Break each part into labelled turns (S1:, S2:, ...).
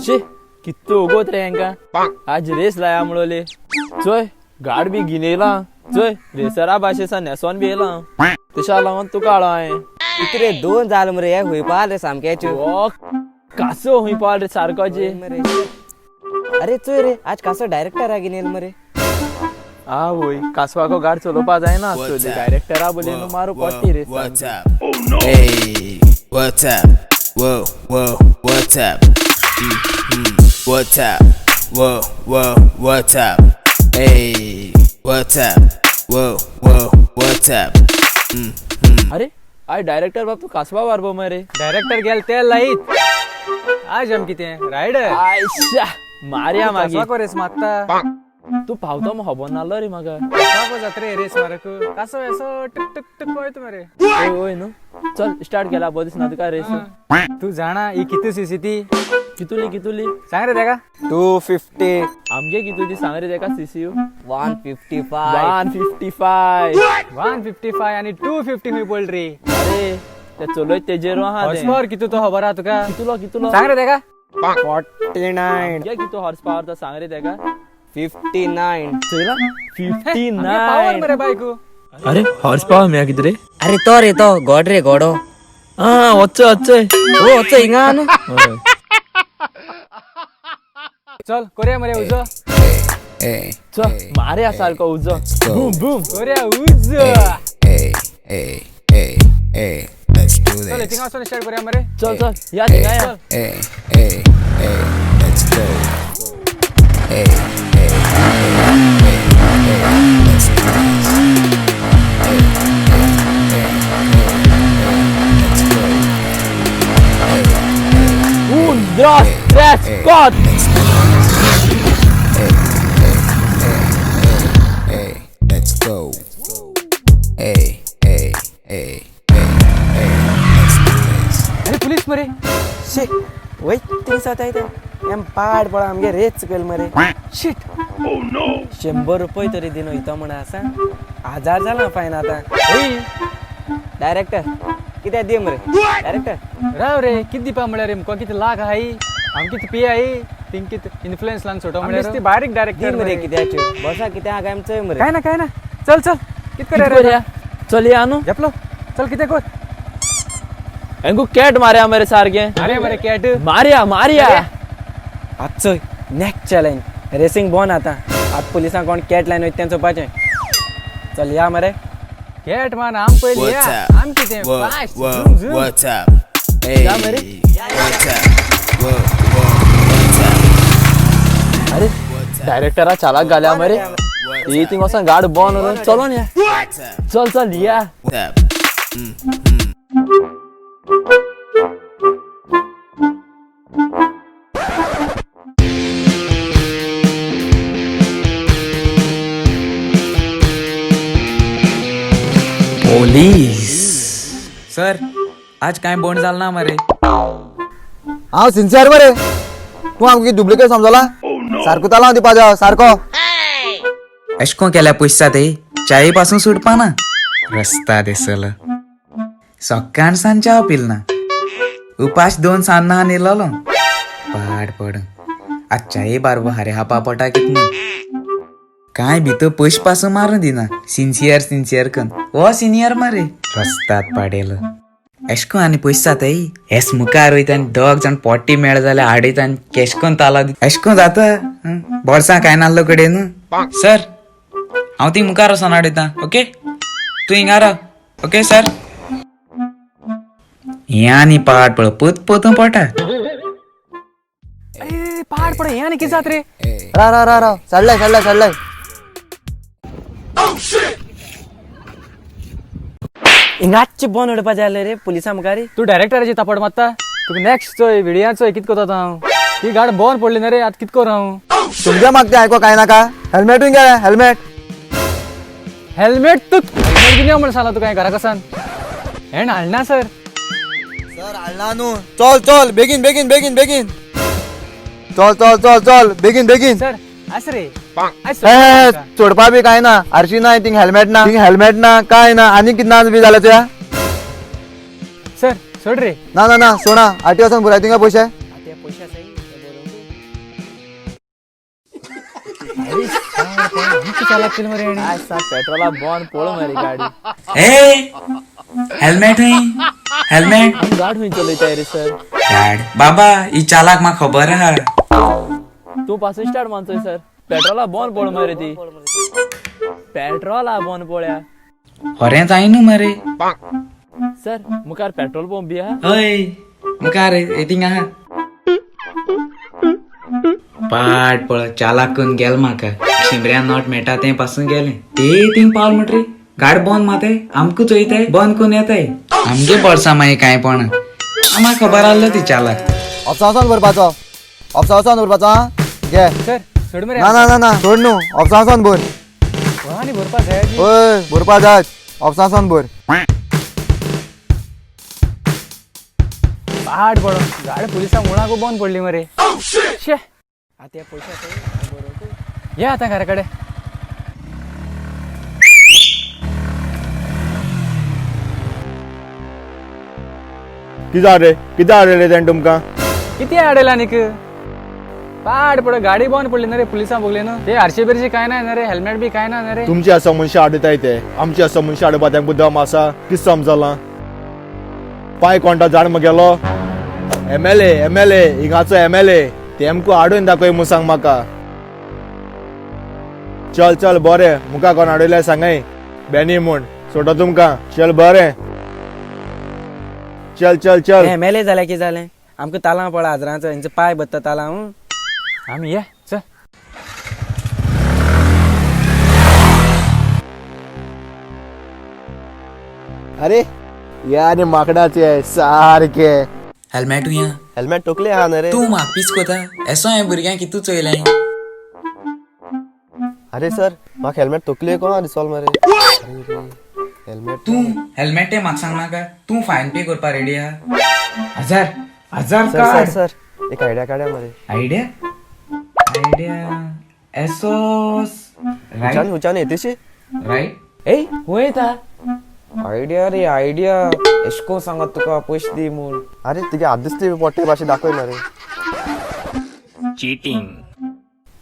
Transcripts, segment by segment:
S1: शे किती उगवत रे यांका आज रेस लाया मुळले चोय गाड बी गिनेला चोय रेसरा भाषेचा नेसॉन बी येला तशा लावून तू काळा आहे
S2: इकडे 2 झालं मरे एक होई पाल रे सामक्याचे
S1: कासो होई पाल रे सारखाचे
S2: अरे चोय रे आज कासो डायरेक्टर आगे नेल मरे
S1: आ होय कासवा को गाड चलोपा जाय ना तो डायरेक्टर आ बोले नो मारो पट्टी रे
S3: What's up? Oh no. Hey, what's up? Whoa, whoa, what's up? What's up? Whoa, whoa, what's up? Hey, what's up? Whoa, whoa, what's up?
S1: अरे आय डायरेक्टर बाप तू कासवा वारबो मरे
S4: डायरेक्टर गेल ते लाईत आज हम किती रायडर
S1: आयशा मार्या मागे
S4: कसवा को रेस मागता
S1: तू पावतो मग हबन नालो रे मगा
S4: कसवा जात्रे रेस मारक कसो ऐसो टक टक टक होय तुम्हारे
S1: ओय ओय नो चल स्टार्ट केला बोदिस ना का रेस
S4: तू जाणा ई किती सीसीटी
S1: कितुली
S4: सांग रे देगा
S2: 250
S1: आमगे कितुली सांग रे का सीसीयू
S2: 155
S1: 155
S4: 155 आणि 250 मी बोल रे
S1: अरे ते चलोय तेजेरो हा दे
S4: हॉर्सपावर किती तो खबर हा तुका
S1: कितुलो
S4: सांग रे देगा
S2: 49
S1: क्या कितो हॉर्स पावर तर सांग रे का
S2: 59
S1: चला
S4: पावर
S1: 59
S4: मरे बायको
S1: अरे हॉर्स पावर म्या कितरे
S2: अरे तो रे तो गॉड रे गॉडो
S1: हा अच्छे
S2: ओ अच्छा इंगान
S4: चल कोरिया मरे उजो
S3: Hey,
S1: चल मारे सारखं उजो बूम बूम
S4: कोरिया उजो
S3: hey, hey, hey, hey, let's do
S4: चल
S3: this.
S4: इतिंग वाचून स्टार्ट करूया मरे
S1: चल या ठिकाणी या
S3: Hey, hey, hey, let's go. Hey, hey, hey, hey, hey, let's do this. Hey, hey, hey, hey, hey, let's go. Hey, hey,
S1: Un, dos, tres, cuatro
S3: let's do this. Hey, hey, hey, hey, hey, let's go. Hey, hey, hey, hey, hey, let's do this.
S4: अरे police मरे
S2: शे वय तीन सात आहे M पाड पडा आमगे रेच चुकेल मरे
S4: शिट
S2: 100 रुपये तरी दिनो इथं म्हणा असा 1000 झाला फाईन आता डायरेक्टर किती दे मरे डायरेक्टर
S4: राव रे किती दीपा मळे रे मको किती लाख आहे आम किती पी आहे तिंग किती इन्फ्लुएन्स लांग छोटो मळे रे बारीक
S2: दे
S4: डायरेक्टर
S2: मरे किती आचो बसा किती आगामचं मरे
S4: काय ना चल चल कित करे रे
S1: या चल या आणू
S4: जपलो चल किती कोर
S1: एंगू कॅट मार्या मेरे सारखे
S4: अरे मरे कॅट
S1: मार्या
S2: आजचं नेक्स्ट चॅलेंज रेसिंग बॉन आता आज पोलिसां कोण कॅट लाईन होत त्यांचं पाचे चल या मरे
S4: कॅट मान आम पहिले
S3: What's
S4: या
S3: up?
S4: आम किती
S3: Whoa,
S4: fast
S3: whoa,
S4: zoom zoom
S3: what's up? Hey,
S1: Yeah, Mary.
S3: what's up? Whoa, whoa, what's up?
S1: अरे डायरेक्टरा चालक गाल्या मरे ये तिंग असं गाड बॉन चलो ना
S3: What's up?
S1: चल या
S3: What's up?
S5: सर आज काय बोंड झालं ना मरे
S6: हांव सिन्सियर मरे तू आमगे डुप्लिकेट समजला सारको ताला हांव दिवपाचो सारको
S5: अशको केल्या पयसा ते चाये पासून सुटपा ना रस्ता दिसल सकाळ सांच्या पिल ना उपास 2 सान्ना नेलो पाड पड आज चाये बारबो हारे हापा पटा कित काय भितर पयस पासून मारून दिना सिन्सियर कन ओ सिनियर मरे रस्त्यात पाडेल एशको आनी पयसा ते हेस मुखार वयता आनी 2 जण पोट्टी मेळ जाल्यार आडयता आनी केशकोन ताला एशको जाता बोर्सा काय नाल्लो कडेन सर हांव ती मुखार वचोन आडयता ओके तूं हिंगा राव ओके सर हे आनी पाड पळ पोतून पडटा
S4: अरे पहाड पडे या किती जात रे
S6: रा चढलाय
S2: इंगाचे बॉन उडपाचे आले रे पोलिसां मुखारी
S4: तू डायरेक्टराची तापड मारता तुका नेक्स्ट चोय व्हिडिओचोय कित कोता हांव ही गाड बॉन पडली ना रे आत कित कर हांव
S6: तुमच्या मागते आयको काय नाका हेल्मेट घे हेल्मेट
S4: हेल्मेट तू हेल्मेट घेऊन या म्हण सांगला तू काय घरा कसान हे हालना सर
S6: सर हाडला न्हू चल बेगीन चल बेगीन
S4: सर आस रे
S6: ए सोडपा बी काय ना आरशी ना थिंग हेल्मेट ना काय ना आनी कितना बी जाल्या तुया
S4: सर सोड रे
S6: ना सोडा आरटी वचून पुराय थिंगा पयशे
S4: चालक केलं मरे याने.
S1: आज सा पेट्रोला बॉन पोळ मरे गाडी
S5: ए हेल्मेट हुई हेल्मेट
S1: आम गाडी हुई चलयताय रे सर
S5: गाड बाबा ई चालाक मा खबर हा
S1: तू पासून स्टार्ट मानतोय सर पेट्रोला बॉन पोळ मरे ती पेट्रोला बॉन पोळ्या
S5: होरे जाई न्हू मरे
S1: सर मुखार पेट्रोल पंप बी हा
S5: हय मुखार येतींग आहा पाट पळ चालाक करून गेल म्हाका शिमऱ्या नॉट मेटा ते पासून गेले ते तीन पावल म्हणटरी गाड बंद माते आमकू चोयताय बंद करून येताय आमगे पडसा माई काय पण आम्हा खबर आलं ती चालाक
S6: ऑप्शन भरपाचो ऑप्शन भरपाचो हा घे
S4: सर सोड मरे
S6: ना ना ना ना सोड न्हू ऑप्शन भर
S4: आणि भरपा जाय
S6: ओय भरपा जाय ऑप्शन भर
S4: पहाड पडो गाडी पोलिसां मुळाक बंद पडली मरे शे आता या पैशाचं या आता घराकडे
S6: किती आडले तें तुमकां
S4: किती आडेला निक पहाड पडो गाडी बंद पडली ना रे पोलिसां बघले ना ते आरशी बिरशी काय नाही ना रे हेल्मेट बी काय ना रे
S7: तुमची असं मनशां आडताय ते आमची असं मनशां आडपा तेंका दम आसा कितें समजलां पांय कोणटा जाण गेलो एमएलए हिंगाचो एमएलए तेमको आडून दाखय म्हूण सांग म्हाका चल चल बरें मुका कोण आडयल्या सांगय बेनी म्हूण सोडो तुमकां चल बरें चल चल चल
S2: एमएलए जाल्या की जालें आमकां तालां पळा हाजरांचो हेंचो पाय बत्ता तालां
S4: आम्ही या चल
S7: अरे यार माकडाचे सारखे
S5: हेल्मेट हुया
S7: हेल्मेट टोकले हा ना रे
S5: तू म्हाक पीस कोता एसो हे भुरग्यां कितू चोयलें
S7: अरे सर म्हाका हेल्मेट तोकले कोण दिसोल मरे हेल्मेट
S5: तू हेल्मेट ते म्हाका सांग नाका तू फायन पे करपा रेडी आहा 1000
S7: सर सर सर एक आयडिया काढ्या मरे
S5: आयडिया एसोस
S7: हुचान हुचान येतेशी
S5: राईट
S2: ए होय ता आयडिया रे आयडिया एशको सांगत तुका पयशे दी म्हूण
S7: अरे तुगे हात दिसते पोट्टे भाशे दाखय मरे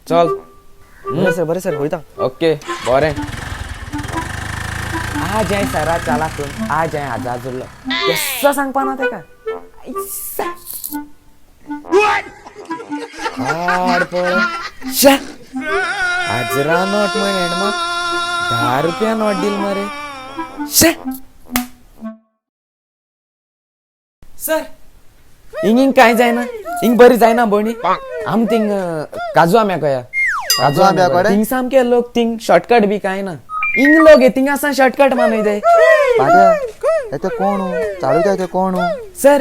S2: चल
S7: बरें सर वयता
S2: ओके बरें आज हांवें सरा चाला करून आज हांवें आजार जोडलो केस्सो सांगपा ना तेका हाड पळय शे हाजरा नोट म्हण म्हाक 10 रुपया नोट दिल मरे शे सर हिंग काय जायना हिंग बरी जायना बोणी आम थिंग काजू आम्या कया
S6: काजू आंब्या कडेन?
S2: थिंग सामके लोक थिंग शॉर्टकट बी काय ना हिंग लोक हे थिंग आसा शॉर्टकट मानय दे
S6: पाट्या येते कोण चालू ते कोण
S2: सर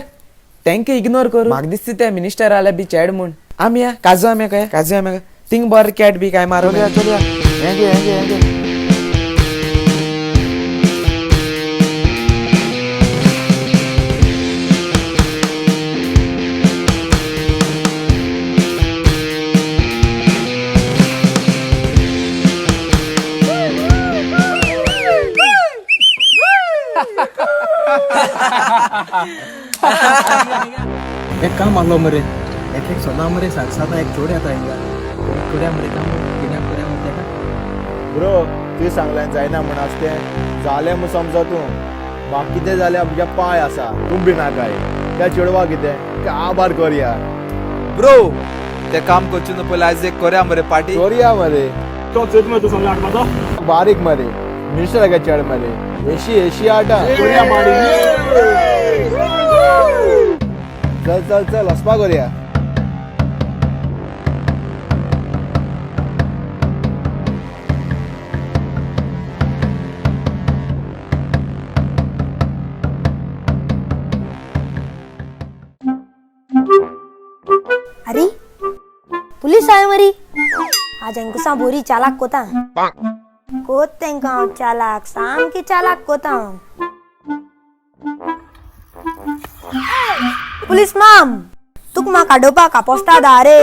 S2: तेंका इग्नोर करू म्हाका दिसता ते मिनिस्टर आल्या बी चेड म्हूण आमी या काजू आम्या कया थिंग बरे कॅट बी काय मारू
S6: चलया चलया हेंगे हेंगे हेंगे
S4: एक काम मानलो मरे एक सोना मरे सात सात एक जोड येता हिंगा करूया मरे काम कित्याक करूया मरे तेका
S7: ब्रो तू सांगलें जायना म्हण आसते जालें म्हूण समजो तूं म्हाका कितें जाल्यार म्हज्या पांय आसा तूं बी नाकाय त्या चेडवा कितें काबार करया
S8: ब्रो ते काम करचे न्हू पयलीं आयज एक करया मरे पार्टी
S7: करया मरे बारीक मरे मिनिस्टर चेड मरे एशी आटा चल चल चल वचपा करया
S9: अरे पुलिस आयो मरी आज अंकुसा बोरी चालाक कोता कोत तेंका हांव चालाक सामकी चालाक कोता पुलिस माम तुक म्हाका आडोवपाक कापोस्ता दा रे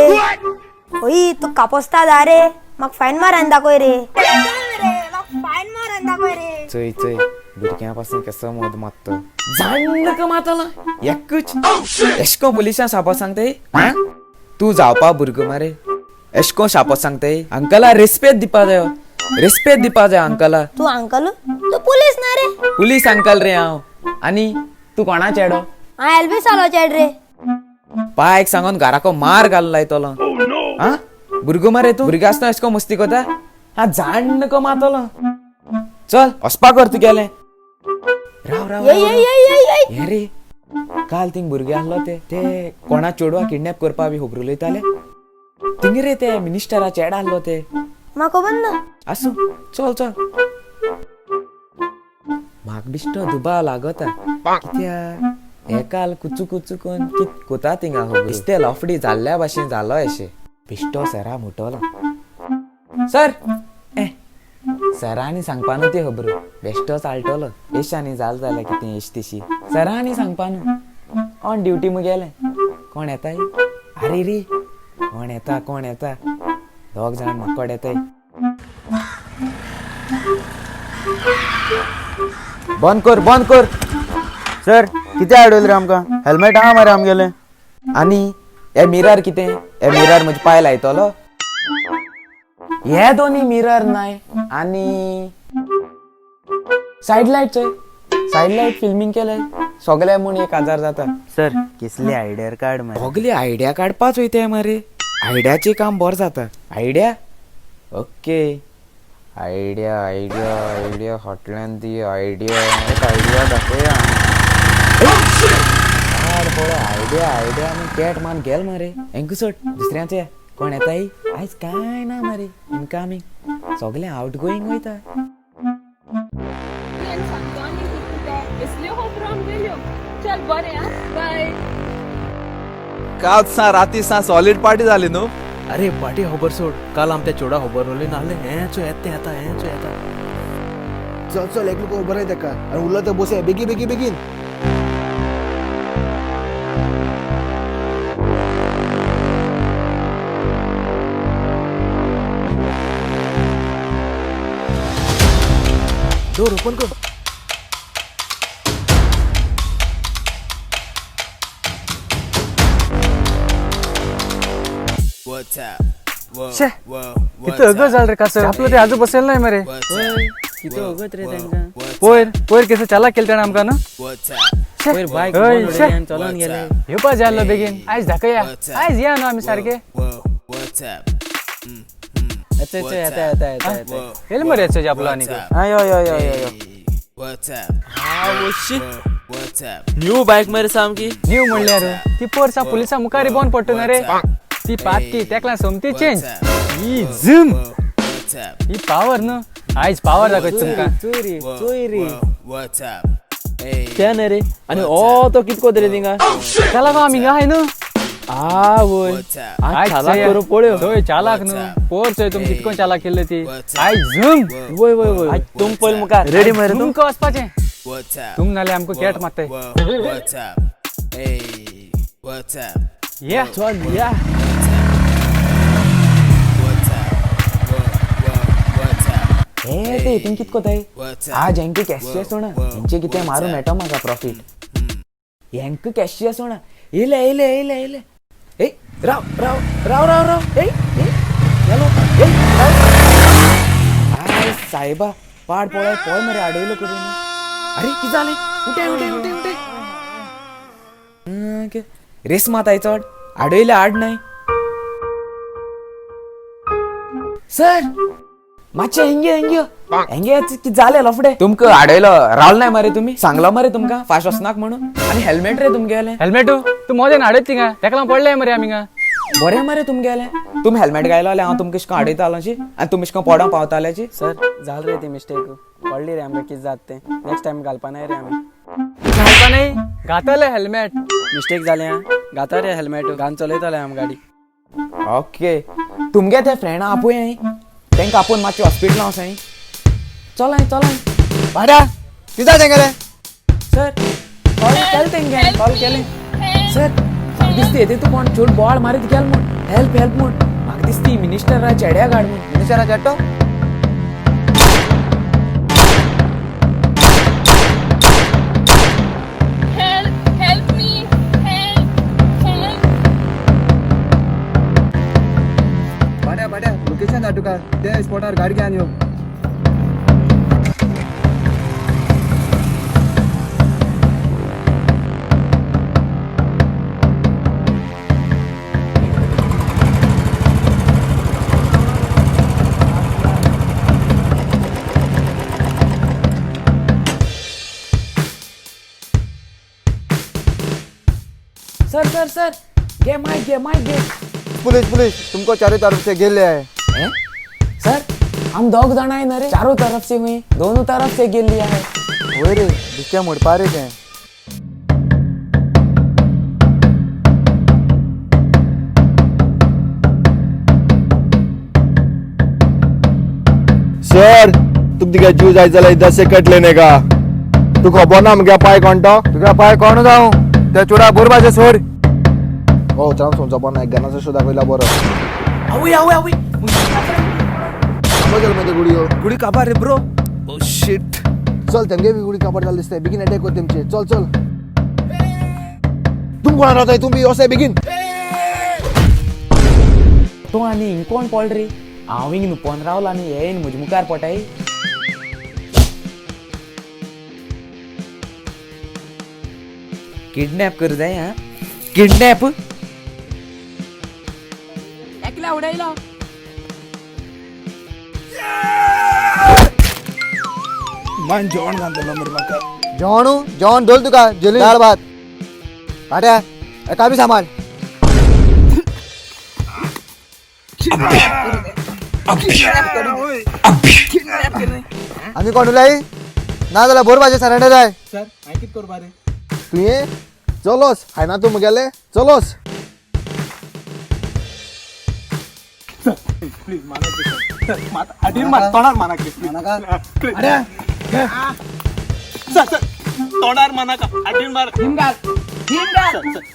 S9: होई तुक कापोस्ता दा रे म्हाका फायन मारान दाखय रे फायन मारान दाखय रे
S2: चय चय भुरग्यां पासून कसो मद मारतो जाण का मातला एकूच एशको पुलिसां शापो सांगताय तू जावपा भुरगो मारे एशको शापो सांगताय अंकला रेस्पेद दिवपा जायो रिस्पेक्ट दिवपा जाय अंकला.
S9: तू अंकल तू पुलीस ना रे.
S2: पुलीस अंकल रे हांव. आनी तू कोणा चेडो?
S9: हांव एलबी सालो चेड रे.
S2: पायक सांगून घराको मार घाललाय तोलो. हा भुरगो मरे तू भुरगे आसतना एशको मस्ती कोता. हा जाण को मातलो. चल वसपा कर तू गेले. राव राव
S9: ये ये ये ये ये
S2: हे रे काल थिंग भुरगे आहलो ते कोणा चेडवा किडनॅप करपा बी खबरो लयताले. थिंग रे ते मिनिस्टरा चेड आहलो ते.
S9: म्हाका खबर ना.
S2: आसूं चल चल. म्हाक बिश्तो दुबा लागता कित्याक एकाल कुचू कुचू कोन कित कोता थिंगा खबर. दिसते लफडी जाल्ल्या भाशेन जालो अशें. बिश्तो सरा मुटलो. सर सरांनी सांगपा न्हू ती खबर. बेश्टो चालटलो. येशांनी जाल जाल्यार कितें येश तेशी सरांनी सांगपा न्हू. ऑन ड्युटी मुगेलें. कोण येताय? आरे रे कोण येता दोग जाण म्हाकोड येताय.
S6: बंद कर. सर किती आडवल रे आमकां? हेल्मेट आहा मरे आमगेले.
S2: आनी हे मिरर कितें? हे मिरर म्हजे पांय लायतलो. हे दोन्ही मिरर नाय. आनी सायड लायट फिल्मिंग केले सगळे म्हूण 1000 जाता.
S6: सर कसली आयडिया कार्ड मरे.
S2: सगळे आयडिया काडपाच वयताय मरे. आयडियाचे काम बरें जाता. Idea okay. आयडिया फाटल्यान ती आयडिया दाखोया. आयडिया आनी कॅट मान गेल मरे. हेंकू सोड दुसऱ्याचे कोण येताय? आयज काय ना मरे. इनकमिंग सगळे आउट गोईंग वयता.
S8: काल सा राती सा सॉलिड पार्टी झाली न्हू.
S4: अरे पाटी खबर सोड. काल आमच्या चोडा खबर उरली नाले हेंचो येता.
S7: चल एक लोक उभं राही तेका आणि उरलं तर बसूया बेगीन.
S4: डोर ओपन कर.
S3: What's up? Whoa,
S4: छे
S3: whoa,
S4: किती अगं झालं रे कसं आपलं ते आजू बसेल नाही मरे.
S2: किती होगत रे त्यांका.
S4: पोयर कसं चाला केलं त्यानं आमका ना.
S3: what's up?
S2: पोयर बाईक
S4: ओय, शे.
S2: चलून गेले.
S4: हे पा जाल्लो बेगीन. आयज धाकया. आयज या ना आम्ही सारखे.
S3: What's up?
S2: येता.
S4: येल मरे याचं आपलं आणि काय.
S6: यो
S3: What's up?
S1: हा वशी
S3: What's up?
S1: न्यू बाईक मरे सामकी.
S4: न्यू म्हणल्यार ती पोरसा पुलिसा मुखारी बोन पडतो ना रे. ती पातकी तेकला सोमती चेंज. ही झूम
S3: What's up?
S4: ही पावर न. आयज पावर दाखवत तुमका.
S3: चोरी. What's up? Hey.
S1: त्या नाही रे. आणि ओ तो कितको तरी थिंगा.
S4: त्याला का आम्ही आहे ना.
S1: आ वय
S3: What's up?
S1: आज चालाक करू पळ्यो.
S4: सोय चालाक न. पोर सोय तुम कितको चालाक केले ती. आयज झूम
S1: वय
S2: तुम पळ मुखार
S6: रेडी मरे तू.
S4: तुमका वचपाचे.
S3: What's up?
S4: तुम नाले आमको cat मारताय.
S3: What's up? Hey. What's up?
S4: या
S1: चल या.
S3: What's up? What's up?
S2: हे ते थिंग कितको ताय.
S3: What's up?
S2: आज हेंक कॅशियस होना. हेंचे कितें मारू मेळटा म्हाका प्रॉफिट. हेंक कॅशियस होना. येले ए राव ए चलो ए आय साहेबा पाड पळय मरे आडयलो करून. अरे कितें जालें? उठे रेस माताय चड आडयले आड नाही. सर मातशे हेंगे कितें जालें लफडे. तुमकां आडयलो रावल नाही मरे. तुम्ही सांगलो मरे तुमकां फास्ट वचनाक म्हणून. आनी हेल्मेट रे तुमगेले.
S4: हेल्मेट तू मोदेन हाडत थिंगा. तेकला पडले मरे आमी.
S2: बरें मरे तुमगेले. तुमी हेल्मेट घायलो जाल्यार हांव तुमकां इश्को आडयतालो आनी तुमी इश्को पडों पावताल्याची.
S10: सर झालं रे ती मिस्टेक. पडली रे आमकां कितें जात तें. नेक्स्ट टायम घालपा नाही रे आमी.
S4: घालपा नाही घातले हेल्मेट.
S10: मिस्टेक जालें आं. घाता रे हेल्मेट. घालून चलयताले आमी गाडी.
S2: ओके तुमगे ते फ्रेंडा आपूय तेंका आपूण मातशें हॉस्पिटलां वसाय. चलाय
S6: भाड्या किती तेंगेले.
S2: सर कॉल केलें तेंगे कॉल केलें. सर म्हाका दिसता येते तूं कोण चोड बॉल मारीत गेल म्हूण. हेल्प म्हूण म्हाका दिसता मिनिस्टरा चेड्या गाड म्हूण.
S6: मिनिस्टरा चेट्टो. भाड्या लोकेशन धाड तुका. त्या स्पॉटार गाडी घेवन यो.
S2: सर सर सर गे माइक गे
S6: पुलिस पुलिस तुमको चारों तरफ से घेर लिया है।
S2: हैं? सर हम दो जना है ना रे, चारों तरफ से हुई, दोनों तरफ से गिर लिया है।
S6: वही रे दिक्कत मुड़ पा रहे हैं।
S7: सर तुका जीव जाय जाल्यार 10 सेकंड लेने का तू खबर ना मगे पाय कोणतो
S6: तुझा पाय कोण जाऊ त्या चुडा बोरबाचे सोड।
S7: हो चल समजा पण एक गाण्याचा शोधा पहिला बरं
S8: आवई
S7: समजल मध्ये गुडी हो
S8: गुडी काबा रे ब्रो ओ शिट
S7: चल तेमगे बी गुडी कापड झाली दिसते बिगिन अटॅक होते तेमचे चल चल तुम कोण राहताय तुम्ही असे बिगिन
S2: तो आणि कोण पळ रे हांव हिंग नुपोन रावला आनी हे म्हजे मुखार पटाय
S5: किडनॅप कर जाय हा किडनॅप
S2: एकला उडायला
S8: मान जेवण घालतलो मरे म्हाका
S6: जेवणू जेवण ढोल तुका जेली डाळ भात काट्या एका बी सामान आम्ही कोण उलाई ना जाल्यार बोरबाचे सरेंडर जाय
S4: सर हांवें कितें करपा रे
S7: तू ये चलोस हाय ना तू मुगेले चलोस
S4: प्लीज माना सर हाडीर मार तोंडार माना सर सर तोंडार माना का हाडीर मार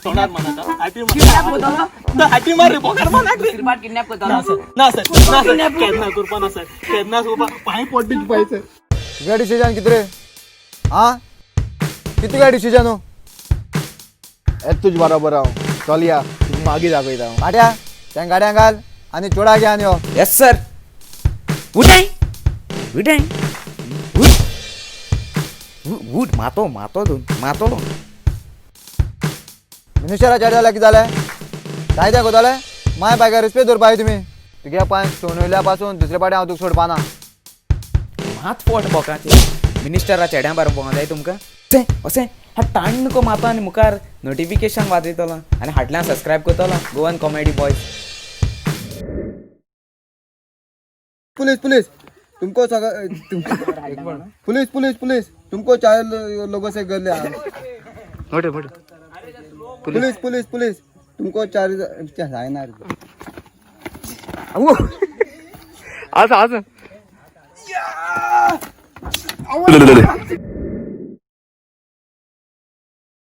S4: तोंडार माना का हाडीर मार रे बोकार माना रे किडनॅप करता ना सर किडनॅप करपा ना सर किडनॅप करपा पाय पडली पाय सर
S6: तुझ्या डिसिजन किती रे हा किती काय डिसिजन हो
S7: येत तुझ बरोबर हांव चल या तुका मागीर दाखयता हांव
S6: काट्या त्या गाड्या घाल आणि चुडा घे आणि यो
S5: यस सर उठाय उठाय उठ मातो दोन मातो
S6: मिनिस्टराच्या जाल्यार कितें जालें कायद्या कोताले माय बायकार रिस्पेद दवरपाय तुमी तुगे पांय सोनवयल्या पासून दुसरे पाटी हांव तुका सोडपाना
S5: मात पोट बोकाचे मिनिस्टरा चेड्या बार पोवंक जाय तुमकां अशें हा ताण नको मातो आनी मुखार नोटिफिकेशन वाजयतलो आनी फाटल्यान सबस्क्रायब करतलो Goan comedy boys
S6: police police तुमको पुलिस पुलिस पुलिस तुमको चार लोगों से कर लिया पुलिस पुलिस पुलिस तुमको चार ना
S1: आज